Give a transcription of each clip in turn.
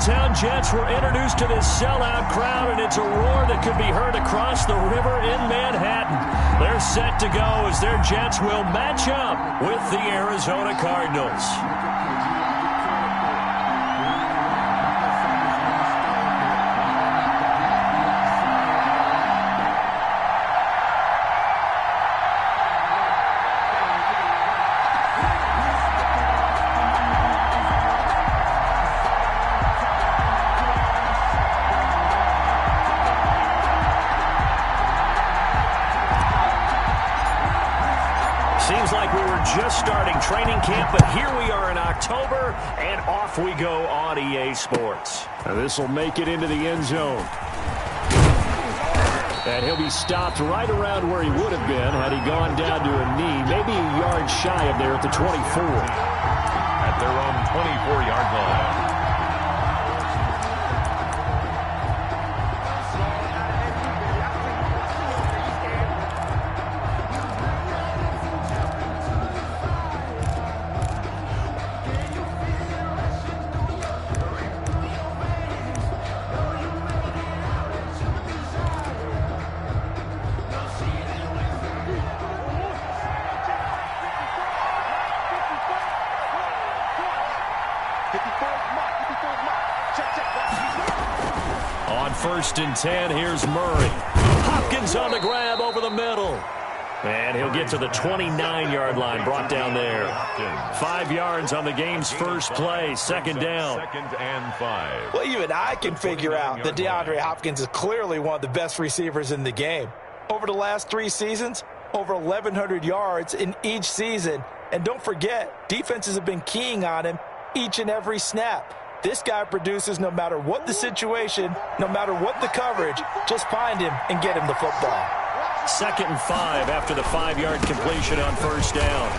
Youngstown Jets were introduced to this sellout crowd, and it's a roar that could be heard across the river in Manhattan. They're set to go as their Jets will match up with the Arizona Cardinals. Seems like we were just starting training camp, but here we are in October, and off we go on EA Sports. This will make it into the end zone. And he'll be stopped right around where he would have been had he gone down to a knee, maybe a yard shy of there at the 24. At their own 24-yard line. On 1st and 10, here's Murray. Hopkins on the grab over the middle. And he'll get to the 29-yard line, brought down there. 5 yards on the game's first play, second down. Second and 5. Well, even I can figure out that DeAndre Hopkins is clearly one of the best receivers in the game. Over the last 3 seasons, over 1,100 yards in each season. And don't forget, defenses have been keying on him each and every snap. This guy produces no matter what the situation, no matter what the coverage. Just find him and get him the football. 2nd and 5 after the 5-yard completion on first down.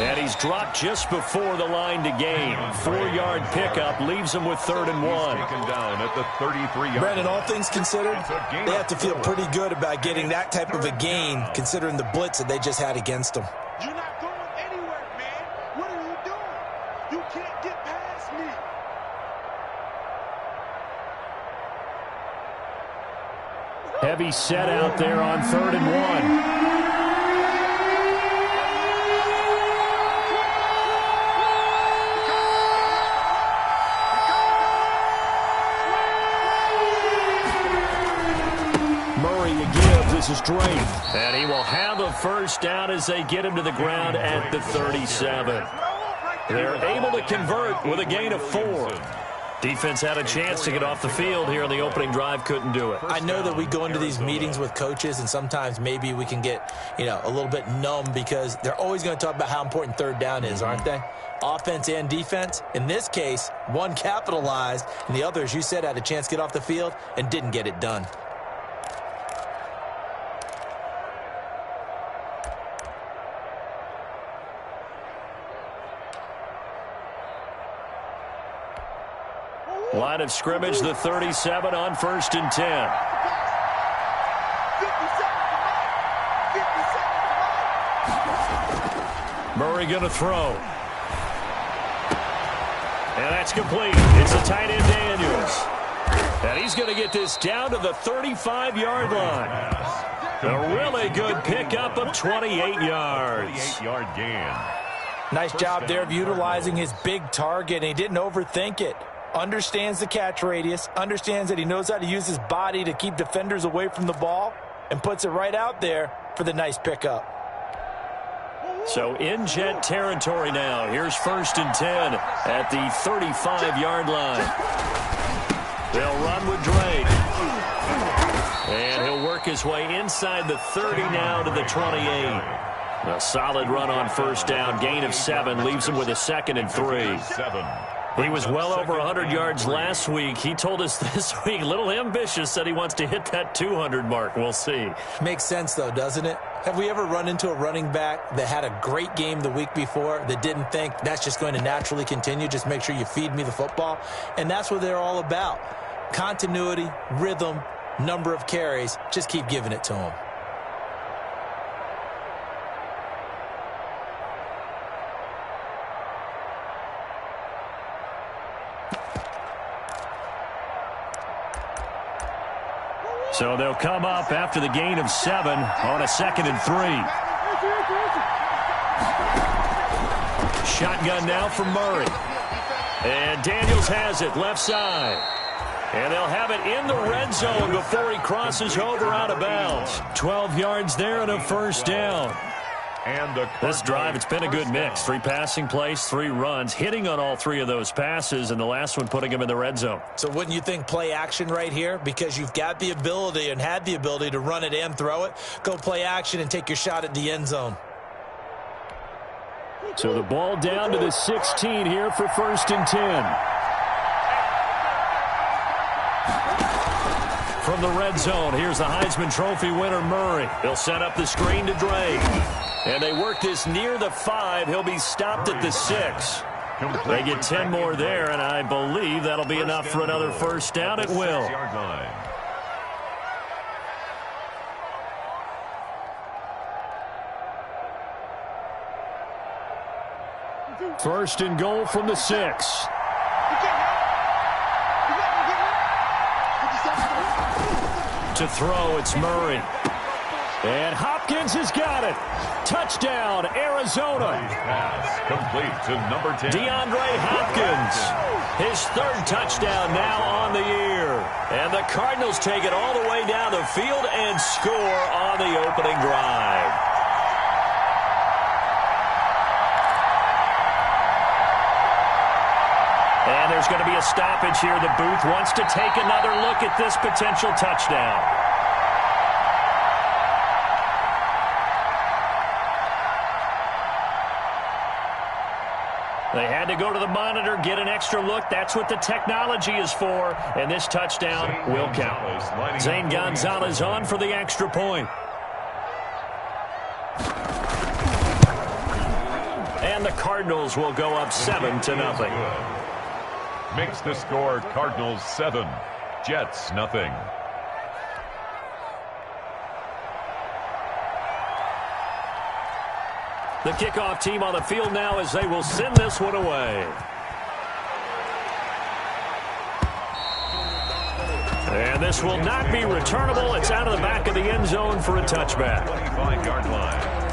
And he's dropped just before the line to gain. 4-yard pickup leaves him with 3rd and 1. Taken down at the 33-yard. Brandon, all things considered, they have to feel pretty good about getting that type of a gain, considering the blitz that they just had against them. You're not going anywhere, man. What are you doing? You can't get past me. Heavy set out there on 3rd and 1. This is Drake. And he will have a first down as they get him to the ground at the 37. They're able to convert with a gain of 4. Defense had a chance to get off the field here in the opening drive, couldn't do it. I know that we go into these meetings with coaches, and sometimes maybe we can get, a little bit numb because they're always going to talk about how important 3rd down is, aren't they? Offense and defense. In this case, one capitalized, and the other, as you said, had a chance to get off the field and didn't get it done. Line of scrimmage, the 37 on 1st and 10. Murray going to throw. And that's complete. It's a tight end, Daniels. And he's going to get this down to the 35-yard line. A really good pickup of 28 yards. 28-yard gain. Nice job there of utilizing his big target, and he didn't overthink it. Understands the catch radius, understands that he knows how to use his body to keep defenders away from the ball, and puts it right out there for the nice pickup. So in Jet territory now. Here's 1st and 10 at the 35-yard line. They'll run with Drake. And he'll work his way inside the 30 now to the 28. A solid run on first down. Gain of 7 leaves him with a 2nd and 3. 7. He was well over 100 yards last week. He told us this week, a little ambitious, said he wants to hit that 200 mark. We'll see. Makes sense, though, doesn't it? Have we ever run into a running back that had a great game the week before that didn't think that's just going to naturally continue? Just make sure you feed me the football. And that's what they're all about. Continuity, rhythm, number of carries. Just keep giving it to them. So they'll come up after the gain of 7 on a 2nd and 3. Shotgun now from Murray. And Daniels has it left side. And they'll have it in the red zone before he crosses over out of bounds. 12 yards there and a first down. And this drive, it's been a good mix. 3 passing plays, 3 runs, hitting on all 3 of those passes, and the last one putting him in the red zone. So wouldn't you think play action right here? Because you've got the ability and had the ability to run it and throw it. Go play action and take your shot at the end zone. So the ball down to the 16 here for 1st and 10. From the red zone, here's the Heisman Trophy winner, Murray. He'll set up the screen to Drake. And they work this near the 5. He'll be stopped at the 6. They get 10 more there, and I believe that'll be enough for another first down. It will. First and goal from the 6. To throw, it's Murray. And Hopkins has got it. Touchdown, Arizona. Pass complete to number 10. DeAndre Hopkins. His 3rd touchdown now on the year. And the Cardinals take it all the way down the field and score on the opening drive. And there's going to be a stoppage here. The booth wants to take another look at this potential touchdown. They had to go to the monitor, get an extra look. That's what the technology is for. And this touchdown will count. Zane Gonzalez on for the extra point. And the Cardinals will go up 7-0. Makes the score Cardinals 7, Jets nothing. The kickoff team on the field now as they will send this one away. And this will not be returnable. It's out of the back of the end zone for a touchback. 25-yard line.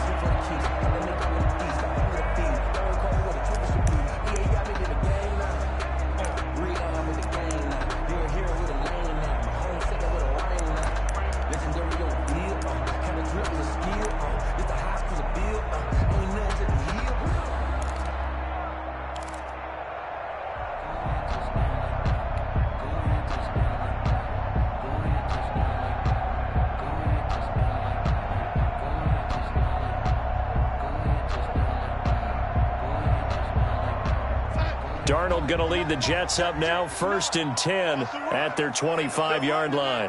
Darnold going to lead the Jets up now, 1st and 10 at their 25-yard line.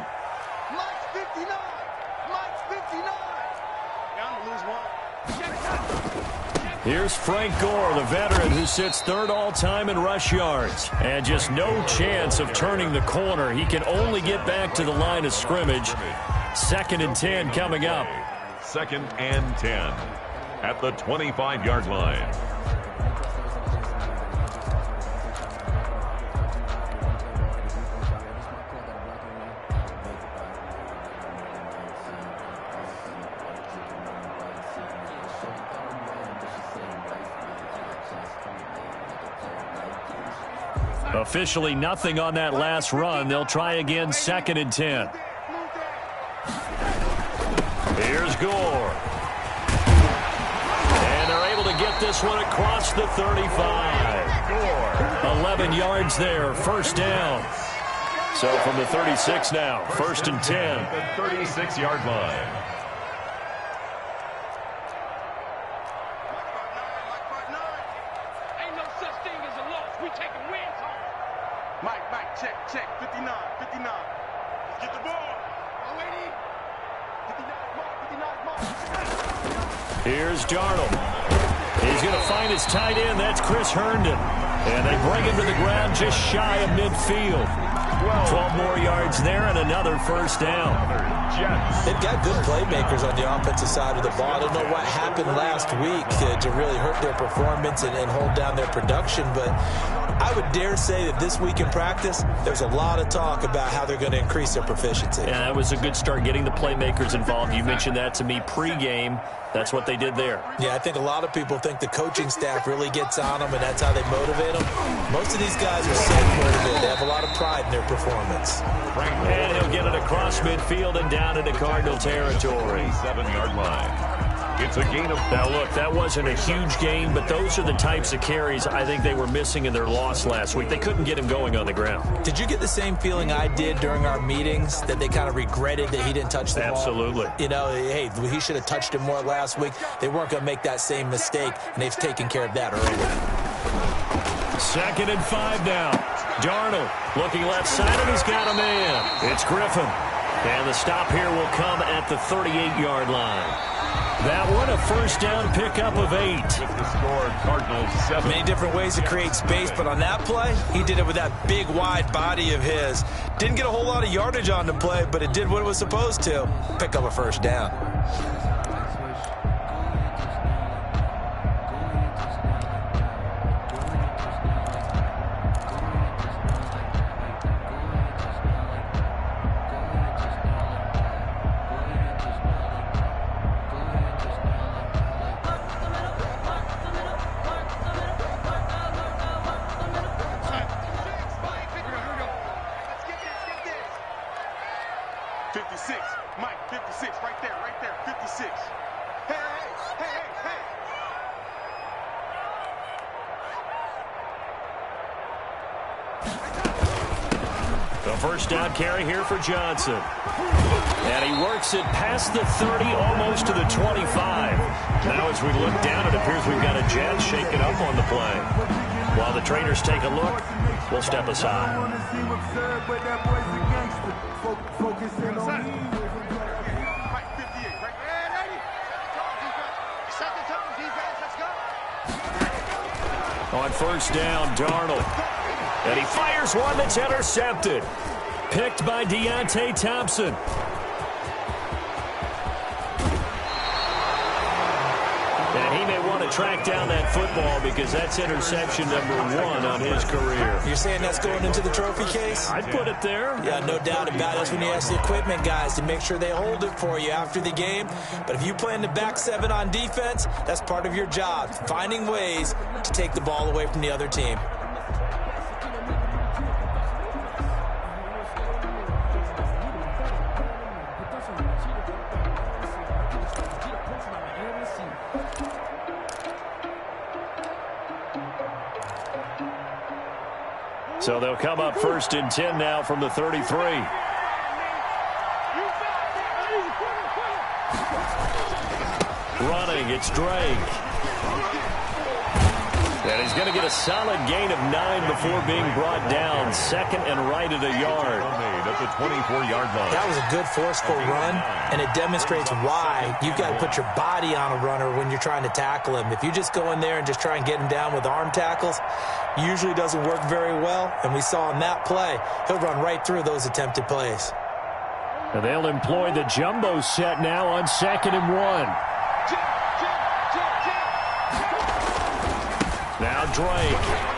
Mike's 59. Mike's 59. Down to lose one. Here's Frank Gore, the veteran who sits 3rd all-time in rush yards. And just no chance of turning the corner. He can only get back to the line of scrimmage. 2nd and 10 coming up. 2nd and 10 at the 25-yard line. Officially nothing on that last run. They'll try again, 2nd and 10. Here's Gore. And they're able to get this one across the 35. Gore. 11 yards there, first down. So from the 36 now, 1st and 10. The 36-yard line. Check, 59, 59. Let's get the ball. Already. 59, Here's Darnold. He's going to find his tight end. That's Chris Herndon. And they bring him to the ground just shy of midfield. 12 more yards there and another first down. They've got good playmakers on the offensive side of the ball. I don't know what happened last week to really hurt their performance and hold down their production, but I would dare say that this week in practice, there's a lot of talk about how they're going to increase their proficiency. Yeah, that was a good start getting the playmakers involved. You mentioned that to me pregame. That's what they did there. Yeah, I think a lot of people think the coaching staff really gets on them, and that's how they motivate them. Most of these guys are self-motivated. They have a lot of pride in their performance. And he'll get it across midfield and down into Cardinal territory. 7-yard line. It's a gain of... Now, look, that wasn't a huge gain, but those are the types of carries I think they were missing in their loss last week. They couldn't get him going on the ground. Did you get the same feeling I did during our meetings, that they kind of regretted that he didn't touch the ball? Absolutely. You know, hey, he should have touched it more last week. They weren't going to make that same mistake, and they've taken care of that early. 2nd and 5 now. Darnold looking left side, and he's got a man. It's Griffin. And the stop here will come at the 38-yard line. That one, a first down pickup of 8. With the score, Cardinals 7. Many different ways to create space, but on that play, he did it with that big, wide body of his. Didn't get a whole lot of yardage on the play, but it did what it was supposed to. Pick up a first down. First down carry here for Johnson. And he works it past the 30, almost to the 25. Now as we look down, it appears we've got a Jet shaking up on the play. While the trainers take a look, we'll step aside. On first down, Darnold. And he fires one that's intercepted. Picked by Deontay Thompson. And he may want to track down that football because that's interception number 1 on his career. You're saying that's going into the trophy case? I'd put it there. Yeah, no doubt about it. That's when you ask the equipment guys to make sure they hold it for you after the game. But if you play in the back 7 on defense, that's part of your job, finding ways to take the ball away from the other team. So they'll come up 1st and 10 now from the 33. Running, it's Drake. And he's going to get a solid gain of 9 before being brought down. 2nd and right at a yard. At the 24-yard line. That was a good forceful run, and it demonstrates why you've got to put your body on a runner when you're trying to tackle him. If you just go in there and just try and get him down with arm tackles, usually doesn't work very well, and we saw in that play, he'll run right through those attempted plays. And they'll employ the jumbo set now on 2nd and 1. Now Drake.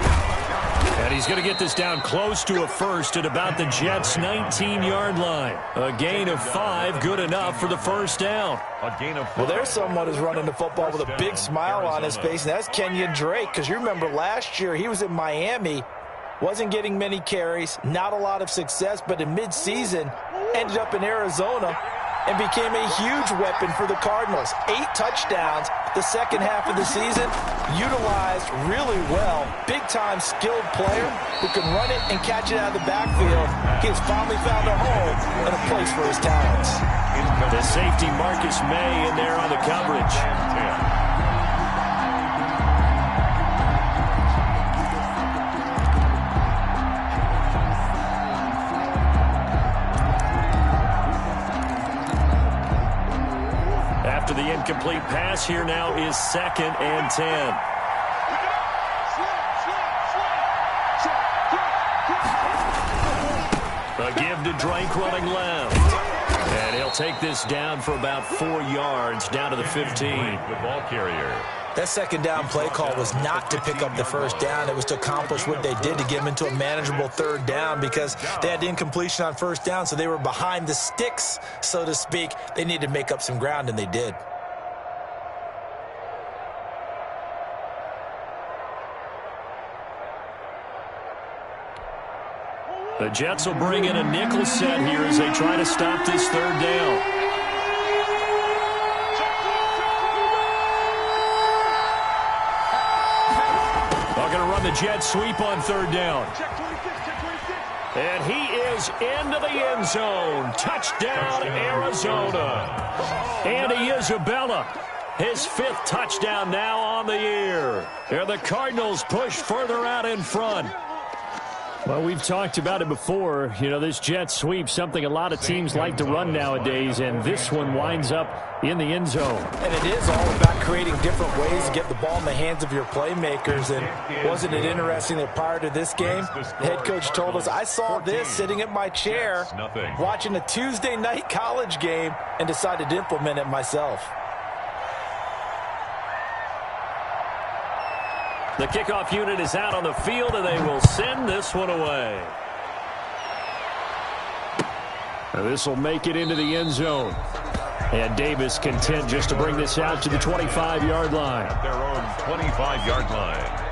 And he's going to get this down close to a first at about the Jets' 19-yard line. A gain of 5, good enough for the first down. A gain of 5. Well, there's someone who's running the football with a big smile on his face, and that's Kenyon Drake, because you remember last year he was in Miami, wasn't getting many carries, not a lot of success, but in midseason ended up in Arizona and became a huge weapon for the Cardinals. 8 touchdowns the second half of the season, utilized really well. Big-time skilled player who can run it and catch it out of the backfield. He has finally found a home and a place for his talents. The safety Marcus May in there on the coverage. After the incomplete pass, here now is 2nd and 10. A give to Drake running left. And he'll take this down for about 4 yards down to the 15. The ball carrier. That second down play call was not to pick up the first down. It was to accomplish what they did to get them into a manageable third down because they had incompletion on first down, so they were behind the sticks, so to speak. They needed to make up some ground, and they did. The Jets will bring in a nickel set here as they try to stop this third down. They're going to run the jet sweep on third down. And he is into the end zone. Touchdown, Arizona. Andy Isabella, his 5th touchdown now on the year. And the Cardinals push further out in front. Well, we've talked about it before. You know, this jet sweep, something a lot of teams like to run nowadays, and this one winds up in the end zone. And it is all about creating different ways to get the ball in the hands of your playmakers. And wasn't it interesting that prior to this game, the head coach told us, I saw this sitting in my chair watching a Tuesday night college game and decided to implement it myself. The kickoff unit is out on the field, and they will send this one away. Now this will make it into the end zone. And Davis content just to bring this out to the 25-yard line. At their own 25-yard line.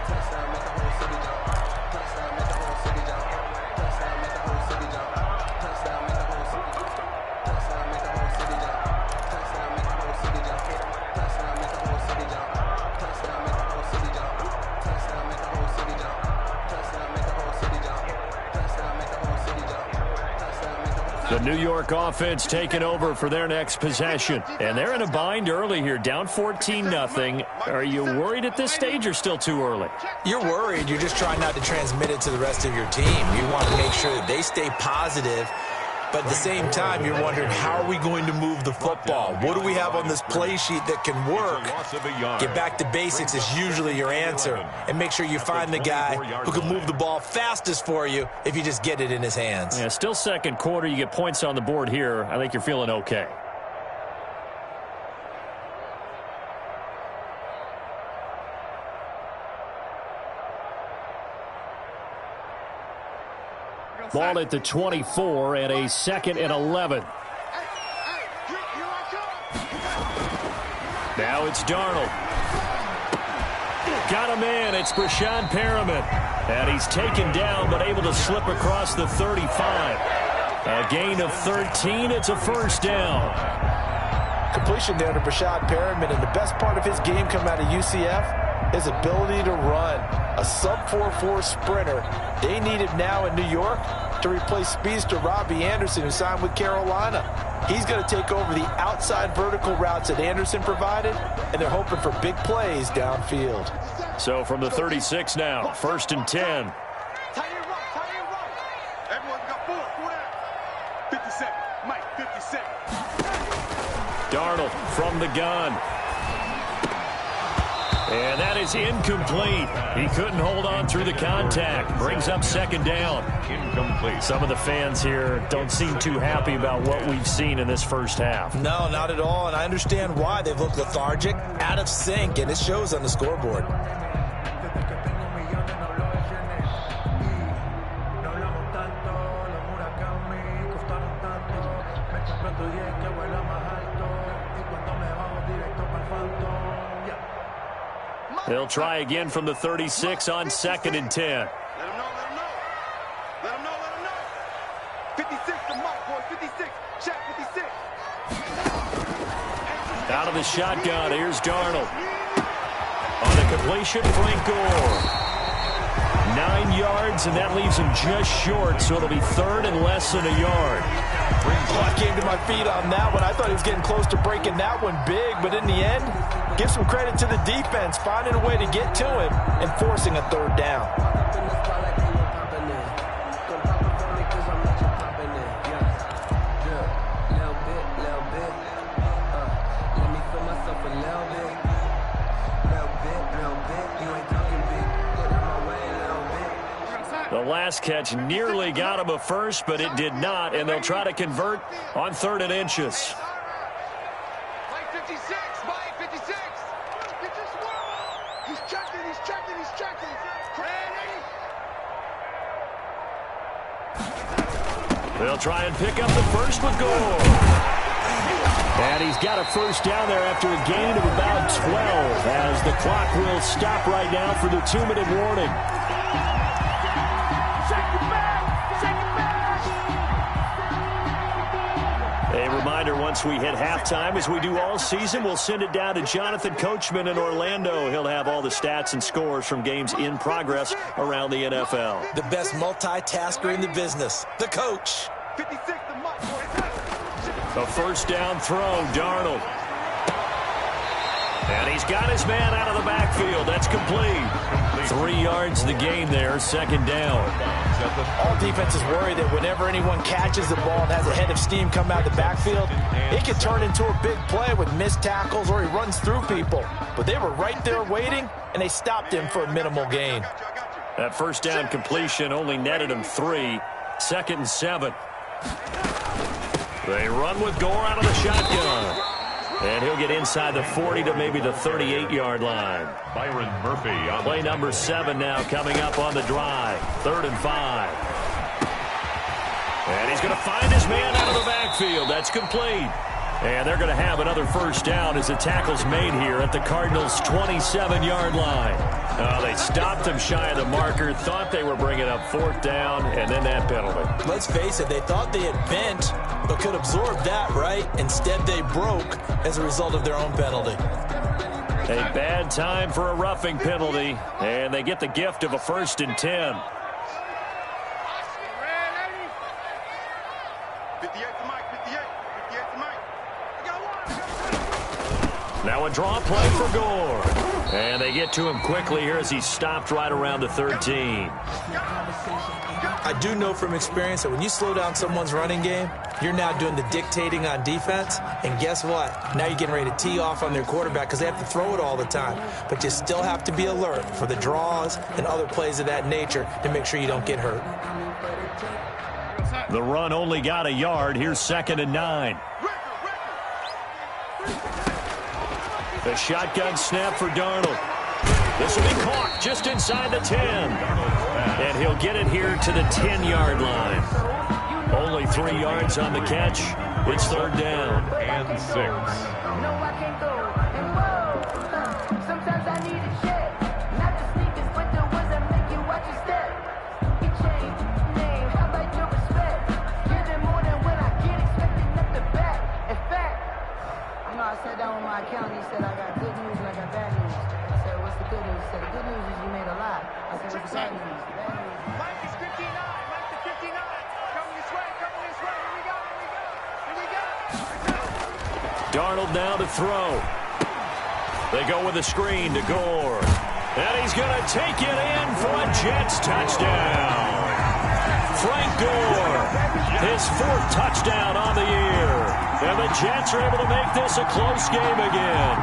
The New York offense taking over for their next possession. And they're in a bind early here, down 14-0. Are you worried at this stage or still too early? You're worried. You're just trying not to transmit it to the rest of your team. You want to make sure that they stay positive. But at the same time, you're wondering, how are we going to move the football? What do we have on this play sheet that can work? Get back to basics is usually your answer. And make sure you find the guy who can move the ball fastest for you if you just get it in his hands. Yeah, still second quarter. You get points on the board here. I think you're feeling okay. Ball at the 24 and a 2nd and 11. Now it's Darnold. Got him in. It's Brashad Perriman. And he's taken down but able to slip across the 35. A gain of 13. It's a first down. Completion there to Brashad Perriman. And the best part of his game coming out of UCF, his ability to run. A sub-4.4 sprinter. They need him now in New York to replace speedster Robbie Anderson, who signed with Carolina. He's going to take over the outside vertical routes that Anderson provided, and they're hoping for big plays downfield. So from the 36 now, 1st and 10. Everyone got 4 down. 50 seconds. Mike, 50 seconds. Darnold from the gun. And that is incomplete. He couldn't hold on through the contact. Brings up 2nd down. Incomplete. Some of the fans here don't seem too happy about what we've seen in this first half. No, not at all, and I understand why. They've looked lethargic, out of sync, and it shows on the scoreboard. They'll try again from the 36 on 2nd and 10. Let him know. Let him know. 56 to Mike, boy. 56. Check 56. Out of the shotgun, here's Darnold. On the completion, Frank Gore. 9 yards, and that leaves him just short, so it'll be 3rd and less than a yard. I came to my feet on that one. I thought he was getting close to breaking that one big, but in the end, give some credit to the defense, finding a way to get to him and forcing a 3rd down. The last catch nearly got him a first, but it did not, and they'll try to convert on 3rd and inches. Mike 56. Mike 56. They'll try and pick up the first with Gore. And he's got a first down there after a gain of about 12, as the clock will stop right now for the 2-minute warning. A reminder, once we hit halftime, as we do all season, we'll send it down to Jonathan Coachman in Orlando. He'll have all the stats and scores from games in progress around the NFL. The best multitasker in the business, the coach. 56 to Mike, boy. A first down throw, Darnold. And he's got his man out of the backfield. That's complete. 3 yards the gain there, second down. All defenses worry that whenever anyone catches the ball and has a head of steam come out of the backfield, it can turn into a big play with missed tackles or he runs through people. But they were right there waiting, and they stopped him for a minimal gain. That first down completion only netted him 3. 2nd and 7. They run with Gore out of the shotgun. And he'll get inside the 40 to maybe the 38-yard line. Byron Murphy on play number 7 now coming up on the drive. 3rd and 5. And he's going to find his man out of the backfield. That's complete. And they're going to have another first down as the tackle's made here at the Cardinals' 27-yard line. They stopped him shy of the marker, thought they were bringing up 4th down, and then that penalty. Let's face it, they thought they had bent, but could absorb that, right? Instead, they broke as a result of their own penalty. A bad time for a roughing penalty, and they get the gift of a 1st and 10. 58 to Mike, 58 to Mike. Now a draw play for Gore. And they get to him quickly here as he's stopped right around the 13. I do know from experience that when you slow down someone's running game, you're now doing the dictating on defense. And guess what? Now you're getting ready to tee off on their quarterback because they have to throw it all the time. But you still have to be alert for the draws and other plays of that nature to make sure you don't get hurt. The run only got a yard. Here's 2nd and 9. The shotgun snap for Darnold. This will be caught just inside the 10. And he'll get it here to the 10-yard line. Only 3 yards on the catch. It's 3rd down. And 6. Sometimes I need a check. Not the sneakers, but the ones that make you watch your step. You change name, how about your respect? Getting more than what I get, expecting up the back. In fact, you know, I sat down with my accountant. He said, I got good news and I got bad news. I said, what's the good news? He said, the good news is you made a lot. I said, what's the bad news? The bad news. Mike is 59. Mike is 59. Coming this way. Here we go. Darnold now to throw. They go with a screen to Gore. And he's going to take it in for a Jets touchdown. Frank Gore, his 4th touchdown on the year. And the Jets are able to make this a close game again.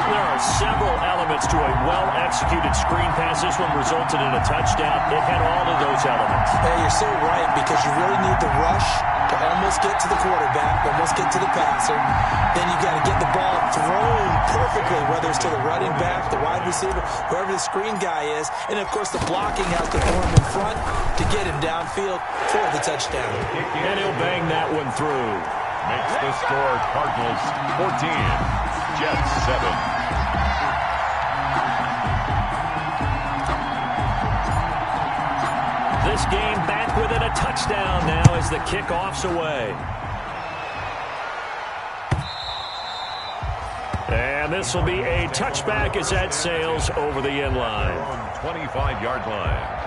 There are several elements to a well-executed screen pass. This one resulted in a touchdown. It had all of those elements. Hey, you're so right, because you really need the rush to almost get to the quarterback, almost get to the passer. Then you got to get the ball thrown perfectly, whether it's to the running back, the wide receiver, whoever the screen guy is. And, of course, the blocking has to form in front to get him downfield for the touchdown. And he'll bang that one through. Makes the score Cardinals 14, Jets 7. This game back within a touchdown now as the kickoff's away. And this will be a touchback as that sails over the end line. 25-yard line.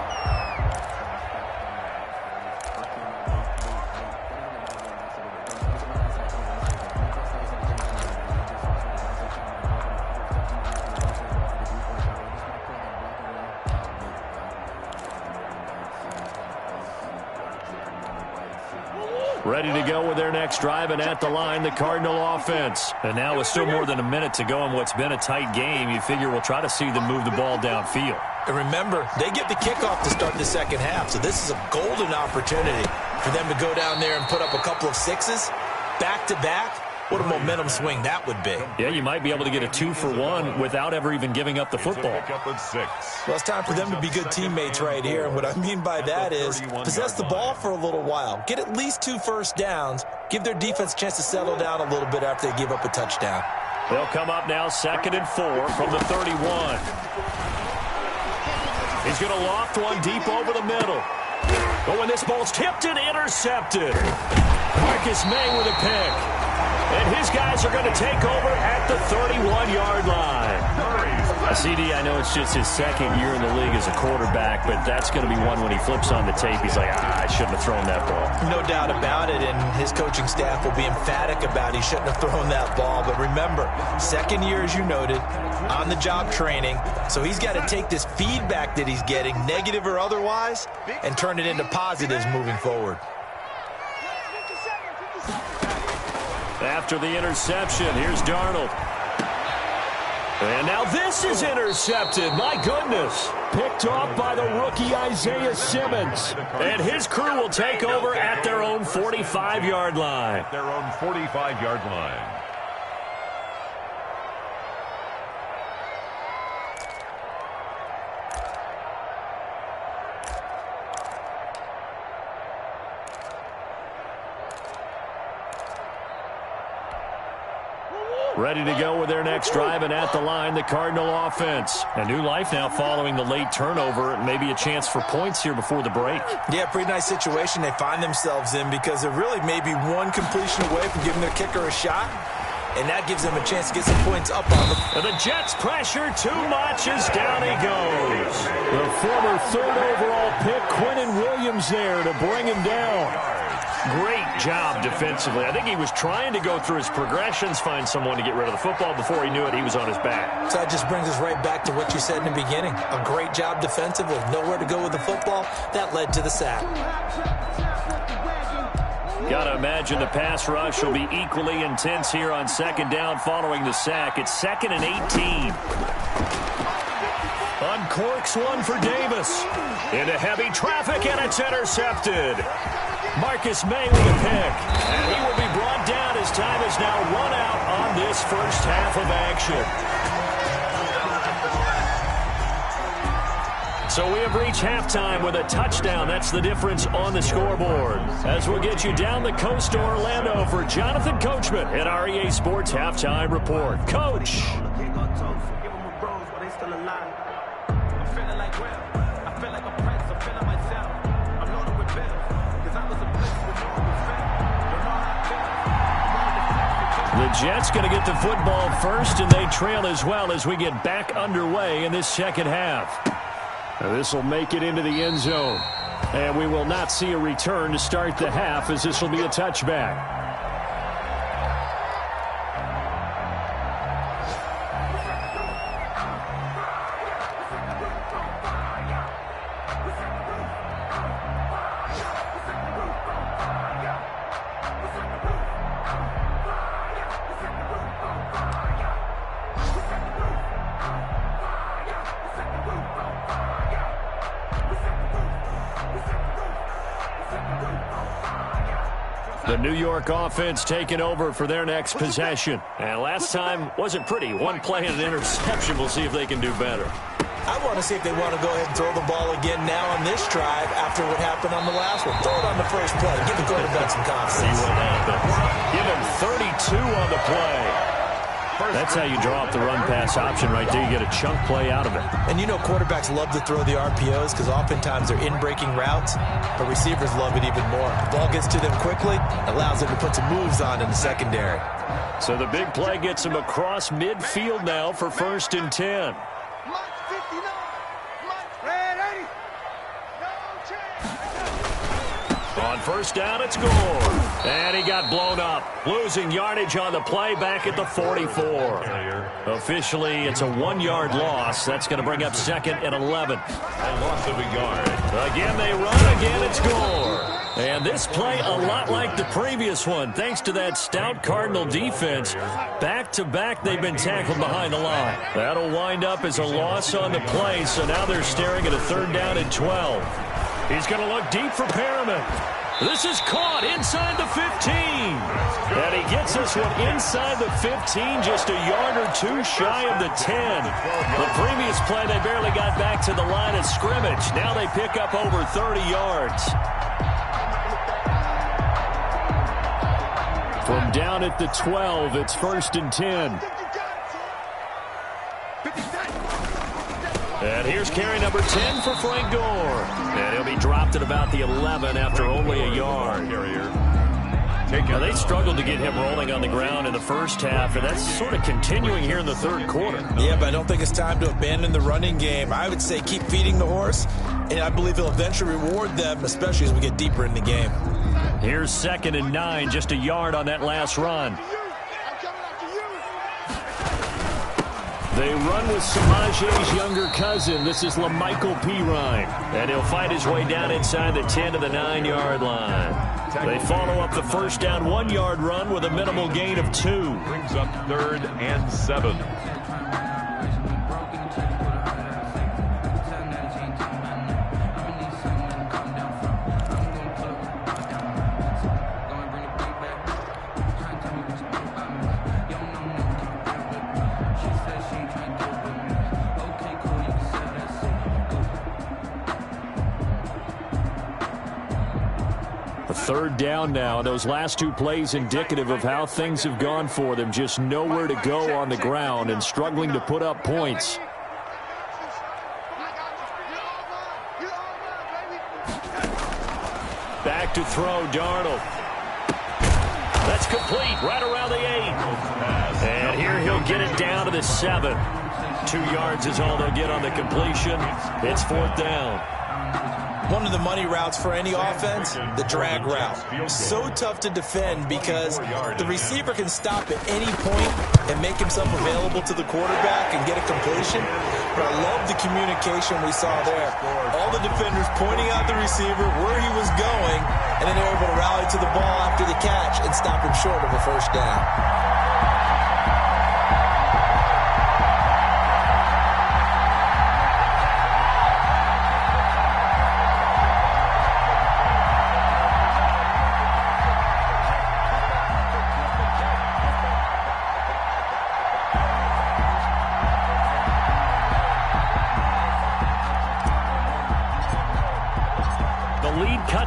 Ready to go with their next drive, and at the line, the Cardinal offense. And now with still more than a minute to go in what's been a tight game, you figure we'll try to see them move the ball downfield. And remember, they get the kickoff to start the second half, so this is a golden opportunity for them to go down there and put up a couple of 6s back-to-back What a momentum swing that would be. Yeah, you might be able to get a 2-for-1 without ever even giving up the football. Well, it's time for them to be good teammates right here. And what I mean by that is possess the ball for a little while. Get at least 2 first downs. Give their defense a chance to settle down a little bit after they give up a touchdown. They'll come up now 2nd and 4 from the 31. He's going to loft one deep over the middle. But when this ball's tipped and intercepted, Marcus May with a pick. And his guys are going to take over at the 31-yard line. CD, I know it's just his 2nd year in the league as a quarterback, but that's going to be one when he flips on the tape. He's like, I shouldn't have thrown that ball. No doubt about it, and his coaching staff will be emphatic about he shouldn't have thrown that ball. But remember, 2nd year, as you noted, on-the-job training, so he's got to take this feedback that he's getting, negative or otherwise, and turn it into positives moving forward. After the interception, here's Darnold. And now this is intercepted. My goodness. Picked off by the rookie Isaiah Simmons. And his crew will take over at their own 45-yard line. Their own 45-yard line. Ready to go with their next drive, and at the line, the Cardinal offense. A new life now following the late turnover. Maybe a chance for points here before the break. Yeah, pretty nice situation they find themselves in because they're really maybe one completion away from giving their kicker a shot, and that gives them a chance to get some points up on them. And the Jets pressure too much as down he goes. The former 3rd overall pick, Quinnen Williams, there to bring him down. Great job defensively. I think he was trying to go through his progressions, find someone to get rid of the football. Before he knew it, he was on his back. So that just brings us right back to what you said in the beginning. A great job defensively. Nowhere to go with the football. That led to the sack. Got to imagine the pass rush will be equally intense here on 2nd down following the sack. It's 2nd and 18. Uncorks one for Davis. Into heavy traffic, and it's intercepted. Marcus May with a pick. And he will be brought down as time is now run out on this first half of action. So we have reached halftime with a touchdown. That's the difference on the scoreboard. As we'll get you down the coast to Orlando for Jonathan Coachman at our EA Sports Halftime Report. Coach. The Jets going to get the football first, and they trail as well as we get back underway in this 2nd half. This will make it into the end zone. And we will not see a return to start the half, as this will be a touchback. The New York offense taking over for their next possession. And last time wasn't pretty. One play and an interception. We'll see if they can do better. I want to see if they want to go ahead and throw the ball again now on this drive after what happened on the last one. Throw it on the first play. Give the quarterback some confidence. See what happens. Give him 32 on the play. That's how you draw up the run-pass option right there. You get a chunk play out of it. And you know quarterbacks love to throw the RPOs because oftentimes they're in-breaking routes, but receivers love it even more. The ball gets to them quickly, allows them to put some moves on in the secondary. So the big play gets him across midfield now for 1st and 10. On 1st down, it's scored. And he got blown up. Losing yardage on the play back at the 44. Officially, it's a 1-yard loss. That's going to bring up 2nd and 11. A loss of a yard. Again, they run. Again, it's scored. And this play a lot like the previous one. Thanks to that stout Cardinal defense. Back-to-back, they've been tackled behind the line. That'll wind up as a loss on the play. So now they're staring at a 3rd down and 12. He's going to look deep for Perriman. This is caught inside the 15. And he gets this one inside the 15, just a yard or two shy of the 10. The previous play, they barely got back to the line of scrimmage. Now they pick up over 30 yards. From down at the 12, it's 1st and 10. And here's carry number 10 for Frank Gore. And he'll be dropped at about the 11 after only a yard. Now, they struggled to get him rolling on the ground in the first half, and that's sort of continuing here in the third quarter. Yeah, but I don't think it's time to abandon the running game. I would say keep feeding the horse, and I believe he'll eventually reward them, especially as we get deeper in the game. Here's 2nd and 9, just a yard on that last run. They run with Samaje's younger cousin. This is LaMichael Pirine. And he'll fight his way down inside the 10 to the 9-yard line. They follow up the first down 1-yard run with a minimal gain of 2. Brings up 3rd and 7. Third down now. Those last two plays indicative of how things have gone for them. Just nowhere to go on the ground and struggling to put up points. Back to throw, Darnold. That's complete right around the 8. And here he'll get it down to the 7. 2 yards is all they'll get on the completion. It's 4th down. One of the money routes for any offense, the drag route. So tough to defend because the receiver can stop at any point and make himself available to the quarterback and get a completion. But I love the communication we saw there. All the defenders pointing out the receiver, where he was going, and then they were able to rally to the ball after the catch and stop him short of a first down.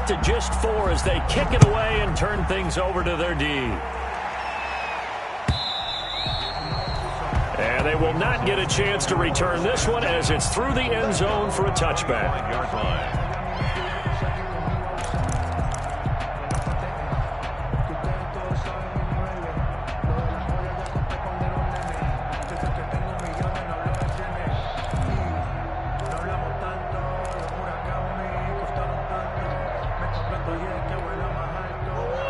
To just 4 as they kick it away and turn things over to their D. And they will not get a chance to return this one as it's through the end zone for a touchback.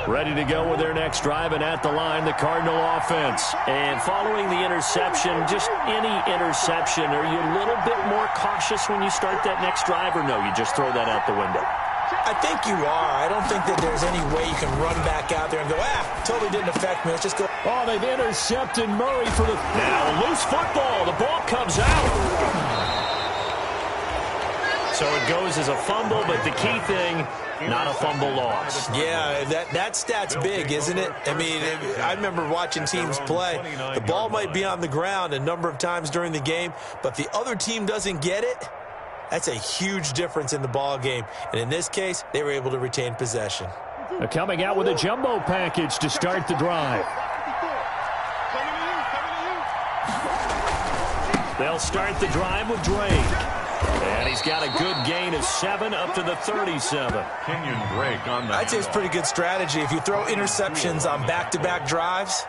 Ready to go with their next drive, and at the line, the Cardinal offense. And following the interception, just any interception, are you a little bit more cautious when you start that next drive, or no, you just throw that out the window? I think you are. I don't think that there's any way you can run back out there and go, totally didn't affect me. Let's just go. Oh, they've intercepted Murray for the... Now, loose football. The ball comes out. So it goes as a fumble, but the key thing, not a fumble loss. Yeah, that stat's big, isn't it? I mean, I remember watching teams play. The ball might be on the ground a number of times during the game, but the other team doesn't get it. That's a huge difference in the ball game. And in this case, they were able to retain possession. They're coming out with a jumbo package to start the drive. They'll start the drive with Drake. And he's got a good gain of 7 up to the 37. Kenyon Drake on that. I'd say it's pretty good strategy. If you throw interceptions on back-to-back drives,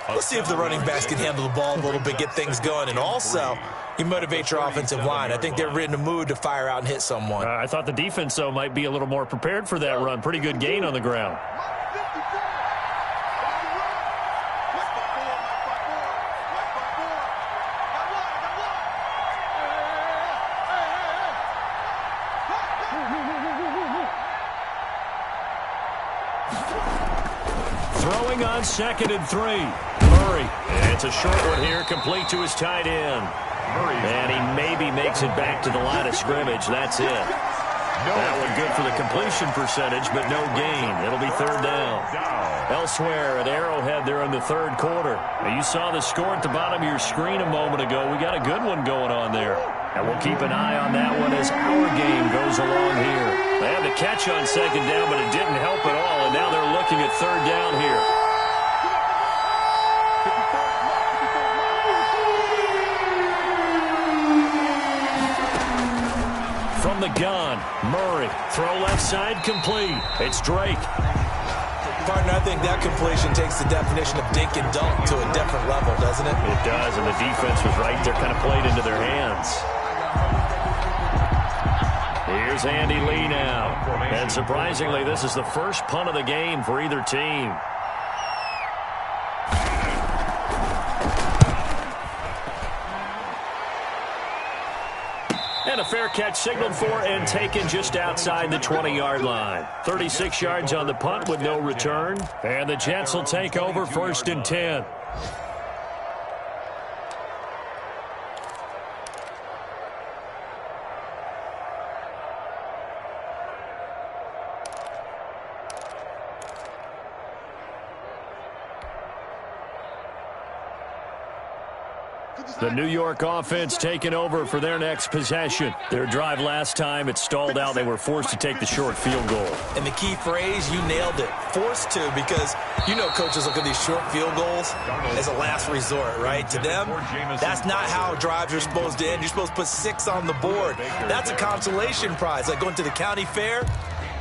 let's see if the running backs can handle the ball a little bit, get things going. And also, you motivate your offensive line. I think they're in a mood to fire out and hit someone. I thought the defense, though, might be a little more prepared for that run. Pretty good gain on the ground. Throwing on 2nd and 3. Murray. And it's a short one here, complete to his tight end. And he maybe makes it back to the line of scrimmage. That's it. That one good for the completion percentage, but no gain. It'll be third down. Elsewhere at Arrowhead, they're in the third quarter. Now, you saw the score at the bottom of your screen a moment ago. We got a good one going on there. And we'll keep an eye on that one as our game goes along here. They had the catch on second down, but it didn't help at all, and now they're looking at third down here. From the gun, Murray. Throw left side, complete. It's Drake. Partner, I think that completion takes the definition of dink and dunk to a different level, doesn't it? It does, and the defense was right there, kind of played into their hands. Here's Andy Lee now. And surprisingly, this is the first punt of the game for either team. And a fair catch signaled for and taken just outside the 20-yard line. 36 yards on the punt with no return. And the Jets will take over first and 10. The New York offense taking over for their next possession. Their drive last time, it stalled out. They were forced to take the short field goal. And the key phrase, you nailed it. Forced to, because you know coaches look at these short field goals as a last resort, right? To them, that's not how drives are supposed to end. You're supposed to put 6 on the board. That's a consolation prize, like going to the county fair.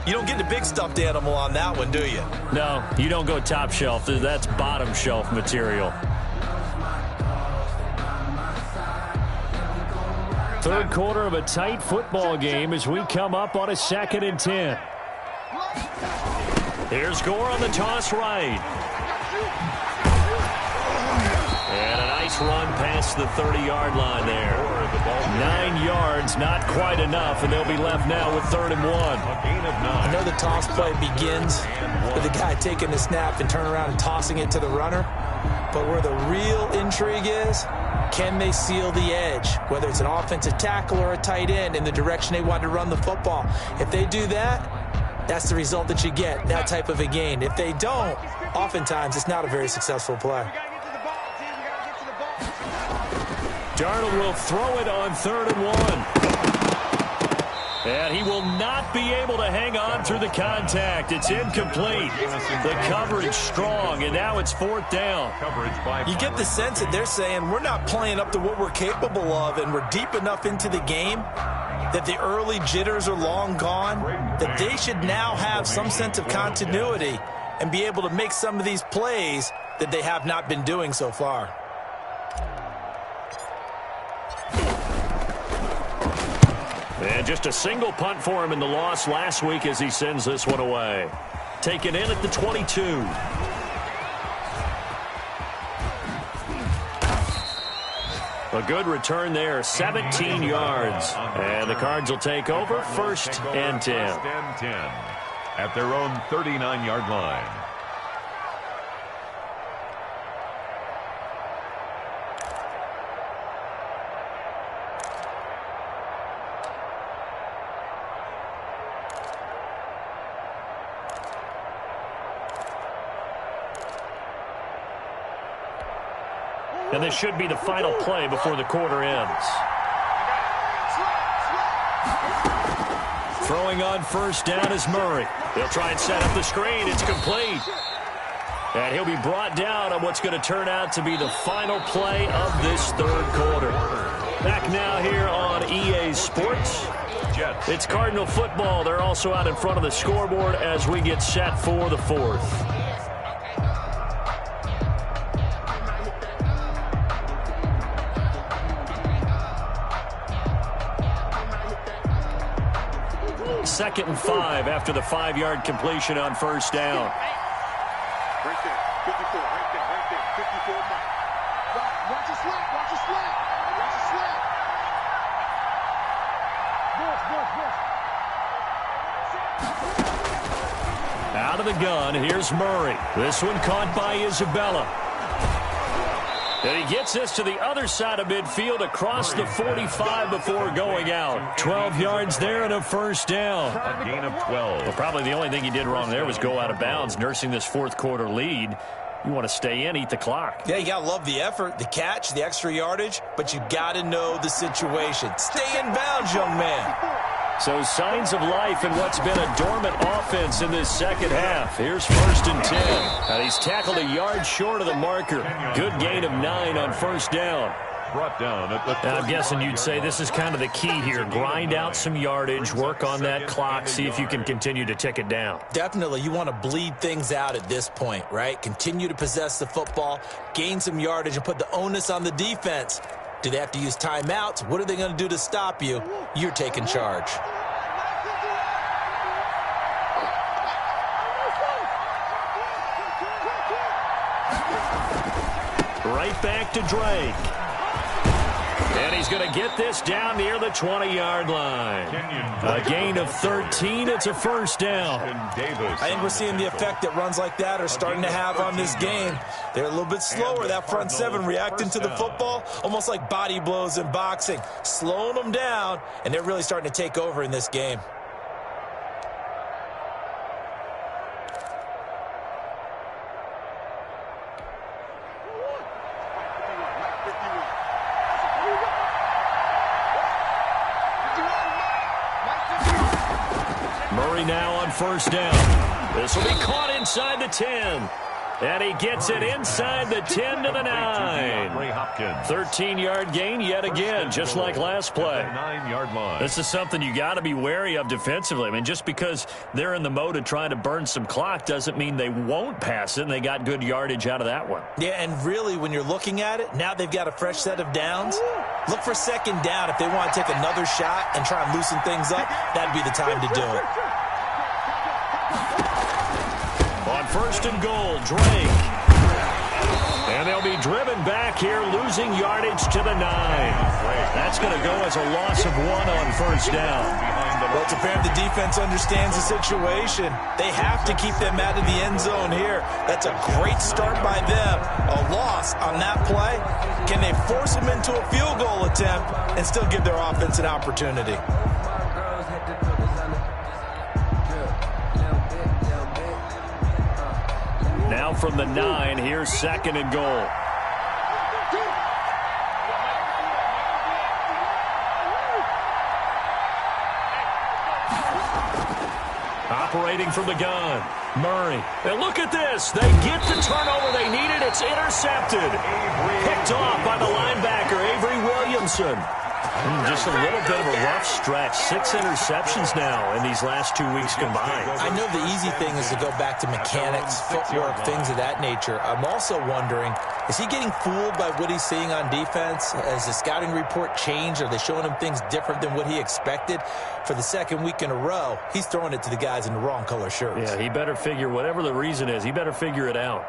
You don't get the big stuffed animal on that one, do you? No, you don't go top shelf. That's bottom shelf material. Third quarter of a tight football game as we come up on a 2nd and 10. Here's Gore on the toss right. And a nice run past the 30-yard line there. 9 yards, not quite enough, and they'll be left now with 3rd and 1. I know the toss play begins with the guy taking the snap and turning around and tossing it to the runner. But where the real intrigue is, can they seal the edge, whether it's an offensive tackle or a tight end, in the direction they want to run the football? If they do that, that's the result that you get, that type of a gain. If they don't, oftentimes it's not a very successful play. Darnold will throw it on 3rd and 1. And he will not be able to hang on through the contact. It's incomplete. The coverage strong, and now it's 4th down. You get the sense that they're saying we're not playing up to what we're capable of, and we're deep enough into the game that the early jitters are long gone, that they should now have some sense of continuity and be able to make some of these plays that they have not been doing so far. And just a single punt for him in the loss last week as he sends this one away. Taken in at the 22. A good return there, 17 yards. And the Cards will take over 1st and 10. At their own 39-yard line. And this should be the final play before the quarter ends. Throwing on 1st down is Murray. He'll try and set up the screen. It's complete. And he'll be brought down on what's going to turn out to be the final play of this 3rd quarter. Back now here on EA Sports. It's Cardinal football. They're also out in front of the scoreboard as we get set for the 4th. Second and 5 after the 5-yard completion on 1st down. Right there, 54, right there, 54. Watch the slap, watch the slap, watch the slap. Out of the gun, here's Murray. This one caught by Isabella. And he gets this to the other side of midfield across the 45 before going out. 12 yards there and a first down. A gain of 12. Well, probably the only thing he did wrong there was go out of bounds, nursing this fourth quarter lead. You want to stay in, eat the clock. Yeah, you got to love the effort, the catch, the extra yardage, but you got to know the situation. Stay in bounds, young man. So signs of life in what's been a dormant offense in this second half. Here's 1st and 10. And he's tackled a yard short of the marker. Good gain of 9 on first down. Brought down at the Now, I'm guessing you'd say this is kind of the key here. Grind out some yardage, work on that clock, see if you can continue to tick it down. Definitely, you want to bleed things out at this point, right? Continue to possess the football, gain some yardage, and put the onus on the defense. Do they have to use timeouts? What are they going to do to stop you? You're taking charge. Right back to Drake. And he's going to get this down near the 20-yard line. A gain of 13. It's a first down. I think we're seeing the effect that runs like that are starting to have on this game. They're a little bit slower, that front seven, reacting to the football, almost like body blows in boxing, slowing them down, and they're really starting to take over in this game. Now on first down. This will be caught inside the 10. And he gets it inside the 10 to the 9. 13-yard gain yet again, just like last play. 9-yard line. This is something you got to be wary of defensively. I mean, just because they're in the mode of trying to burn some clock doesn't mean they won't pass it, and they got good yardage out of that one. Yeah, and really, when you're looking at it, now they've got a fresh set of downs. Look for second down. If they want to take another shot and try and loosen things up, that'd be the time to do it. On first and goal, Drake. And they'll be driven back here, losing yardage to the 9. That's going to go as a loss of 1 on first down. Well, it's apparent the defense understands the situation. They have to keep them out of the end zone here. That's a great start by them. A loss on that play. Can they force them into a field goal attempt and still give their offense an opportunity? Now from the 9, here's 2nd and goal. Operating from the gun, Murray. And look at this. They get the turnover they needed. It's intercepted. Picked off by the linebacker, Avery Williamson. Just a little bit of a rough stretch. 6 interceptions now in these last 2 weeks combined. I know the easy thing is to go back to mechanics, footwork, things of that nature. I'm also wondering, is he getting fooled by what he's seeing on defense? Has the scouting report changed? Are they showing him things different than what he expected? For the second week in a row, he's throwing it to the guys in the wrong color shirts. Yeah, he better figure, whatever the reason is, he better figure it out.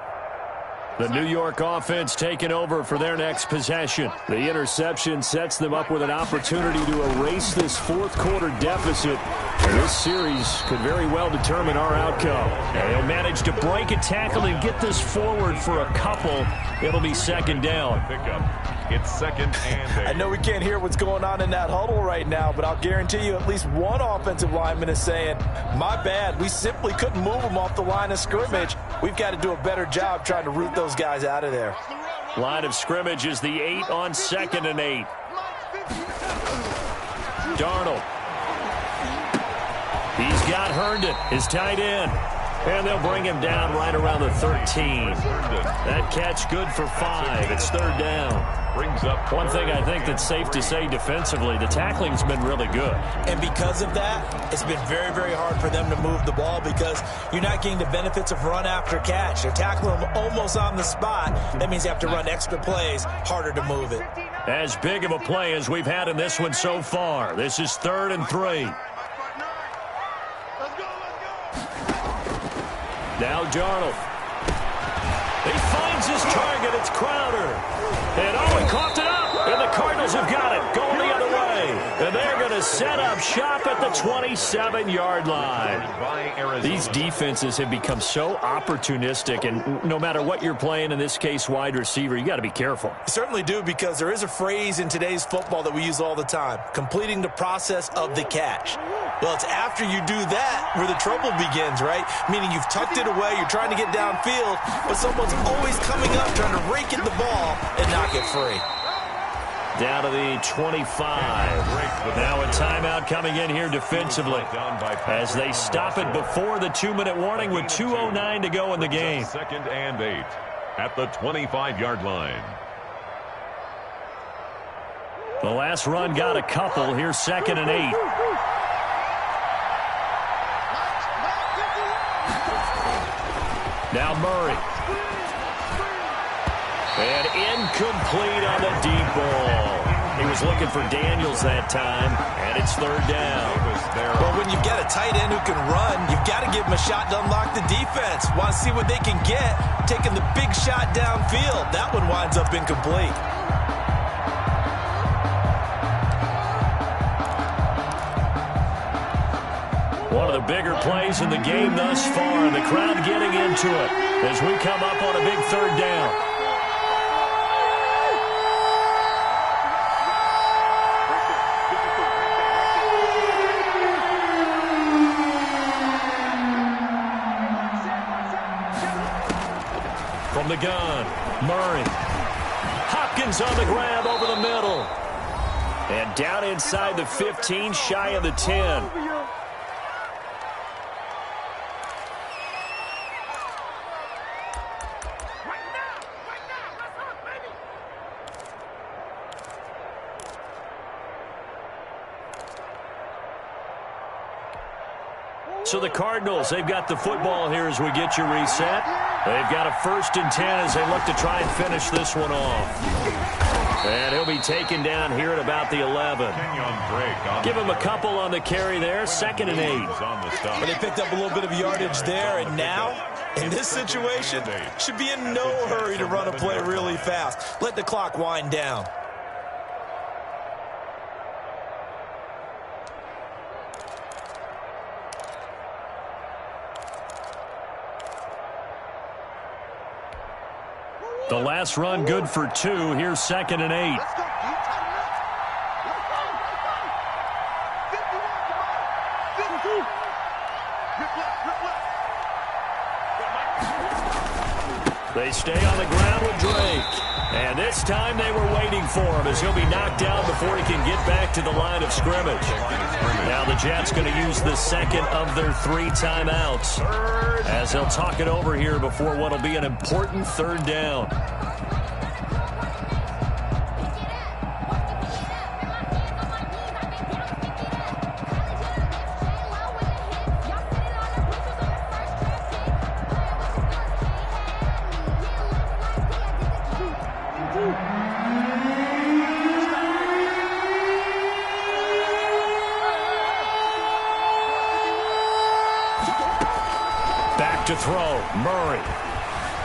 The New York offense taking over for their next possession. The interception sets them up with an opportunity to erase this fourth quarter deficit. And this series could very well determine our outcome. And they'll manage to break a tackle and get this forward for a couple. It'll be 2nd down. It's 2nd and 8. I know we can't hear what's going on in that huddle right now, but I'll guarantee you at least one offensive lineman is saying, my bad, we simply couldn't move them off the line of scrimmage. We've got to do a better job trying to root those guys out of there. Line of scrimmage is the 8 on 2nd and 8. Darnold. He's got Herndon, his tight end. And they'll bring him down right around the 13. That catch good for 5. It's 3rd down. Brings up one thing I think that's safe to say defensively, the tackling's been really good. And because of that, it's been very, very hard for them to move the ball because you're not getting the benefits of run after catch. They're tackling them almost on the spot. That means you have to run extra plays, harder to move it. As big of a play as we've had in this one so far. This is 3rd and 3. Now Darnold. He finds his target. It's Crowder. And he coughed it up. And the Cardinals have got it. Going the other way. And they're going to set up shop at the 27-yard line. These defenses have become so opportunistic, and no matter what you're playing, in this case wide receiver, you got to be careful. You certainly do, because there is a phrase in today's football that we use all the time: completing the process of the catch. Well, it's after you do that where the trouble begins, right? Meaning you've tucked it away, you're trying to get downfield, but someone's always coming up trying to rake in the ball and knock it free. Down to the 25. Now a timeout coming in here defensively as they stop it before the 2-minute warning with 2:09 to go in the game. 2nd and 8 at the 25-yard line. The last run got a couple. Here's 2nd and 8. Now Murray. And incomplete on the deep ball. He was looking for Daniels that time, and it's 3rd down. Well, when you've got a tight end who can run, you've got to give him a shot to unlock the defense. Want to see what they can get, taking the big shot downfield. That one winds up incomplete. One of the bigger plays in the game thus far, and the crowd getting into it as we come up on a big 3rd down. From the gun, Murray. Hopkins on the grab over the middle. And down inside the 15, shy of the 10. So the Cardinals, they've got the football here as we get you reset. They've got a 1st and 10 as they look to try and finish this one off. And he'll be taken down here at about the 11. Give him a couple on the carry there. 2nd and 8. But they picked up a little bit of yardage there, and now, in this situation, should be in no hurry to run a play really fast. Let the clock wind down. The last run good for 2. Here's 2nd and 8. They stay on the ground with Drake. And this time they were waiting for him as he'll be knocked down before he can get back to the line of scrimmage. Now the Jets going to use the 2nd of their 3 timeouts as they'll talk it over here before what will be an important 3rd down. To throw, Murray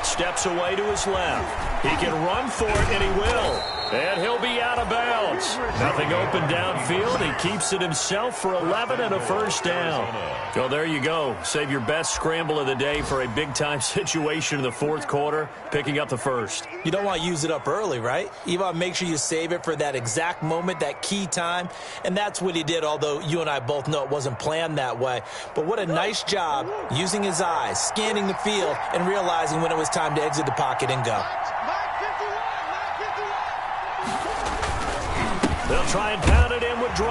steps away to his left. He can run for it, and he will. And he'll be out of bounds. Nothing open downfield. He keeps it himself for 11 and a 1st down. So there you go. Save your best scramble of the day for a big-time situation in the 4th quarter, picking up the 1st. You don't want to use it up early, right? You want to make sure you save it for that exact moment, that key time. And that's what he did, although you and I both know it wasn't planned that way. But what a nice job using his eyes, scanning the field, and realizing when it was time to exit the pocket and go. They'll try and pound it in with Drake.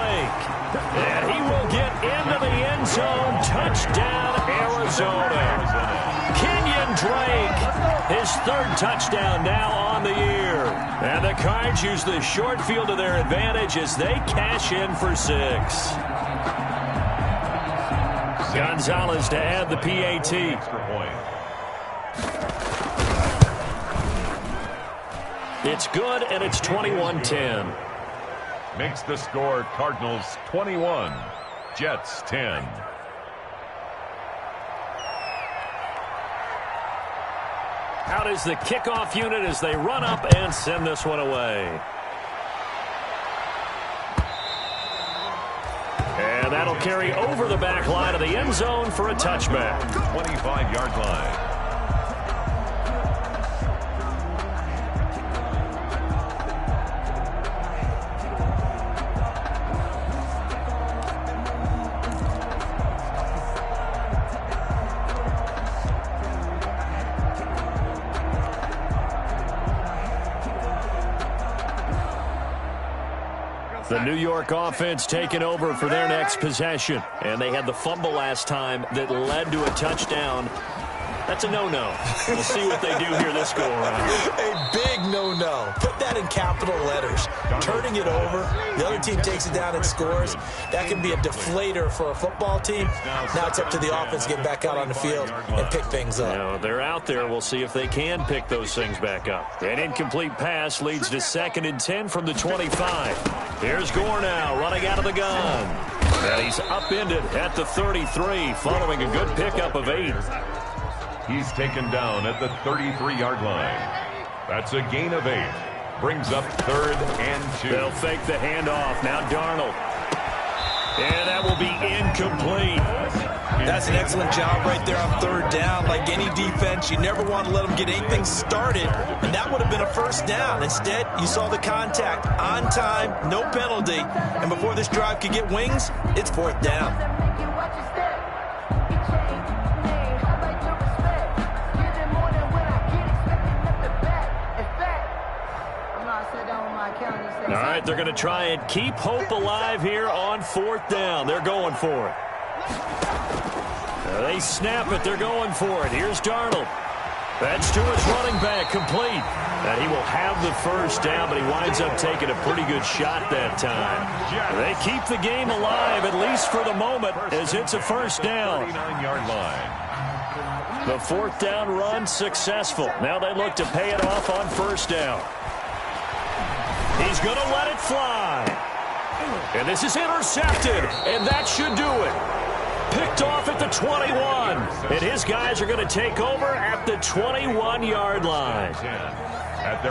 And he will get into the end zone. Touchdown, Arizona. Kenyon Drake, his 3rd touchdown now on the year. And the Cards use the short field to their advantage as they cash in for 6. Gonzalez to add the PAT. It's good, and it's 21-10. Makes the score Cardinals 21, Jets 10. Out is the kickoff unit as they run up and send this one away. And that'll carry over the back line of the end zone for a touchback. 25-yard line. The New York offense taking over for their next possession. And they had the fumble last time that led to a touchdown. That's a no-no. We'll see what they do here this go-around. A big no-no. Put that in capital letters. Turning it over, the other team takes it down and scores. That can be a deflator for a football team. Now it's up to the offense to get back out on the field and pick things up. Now, they're out there. We'll see if they can pick those things back up. An incomplete pass leads to 2nd and 10 from the 25. Here's Gore now running out of the gun. And he's upended at the 33 following a good pickup of 8. He's taken down at the 33-yard line. That's a gain of 8. Brings up 3rd and 2. They'll fake the handoff. Now Darnold. And that will be incomplete. That's an excellent job right there on 3rd down. Like any defense, you never want to let them get anything started, and that would have been a 1st down. Instead, you saw the contact on time, no penalty, and before this drive could get wings, it's 4th down. All right, they're going to try and keep hope alive here on 4th down. They're going for it. They snap it. They're going for it. Here's Darnold. That's to his running back, complete. And he will have the 1st down, but he winds up taking a pretty good shot that time. They keep the game alive, at least for the moment, as it's a 1st down. 39-yard line. The 4th down run successful. Now they look to pay it off on 1st down. He's going to let it fly. And this is intercepted, and that should do it. Picked off at the 21. And his guys are going to take over at the 21-yard line.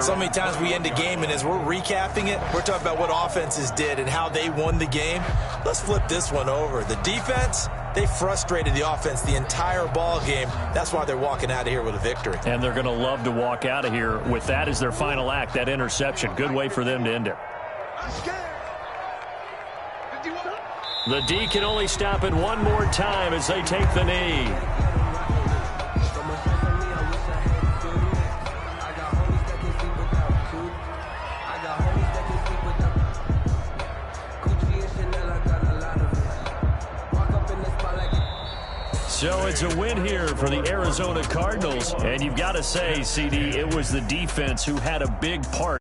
So many times we end a game, and as we're recapping it, we're talking about what offenses did and how they won the game. Let's flip this one over. The defense, they frustrated the offense the entire ball game. That's why they're walking out of here with a victory. And they're going to love to walk out of here with that as their final act, that interception. Good way for them to end it. The D can only stop it one more time as they take the knee. So it's a win here for the Arizona Cardinals. And you've got to say, CD, it was the defense who had a big part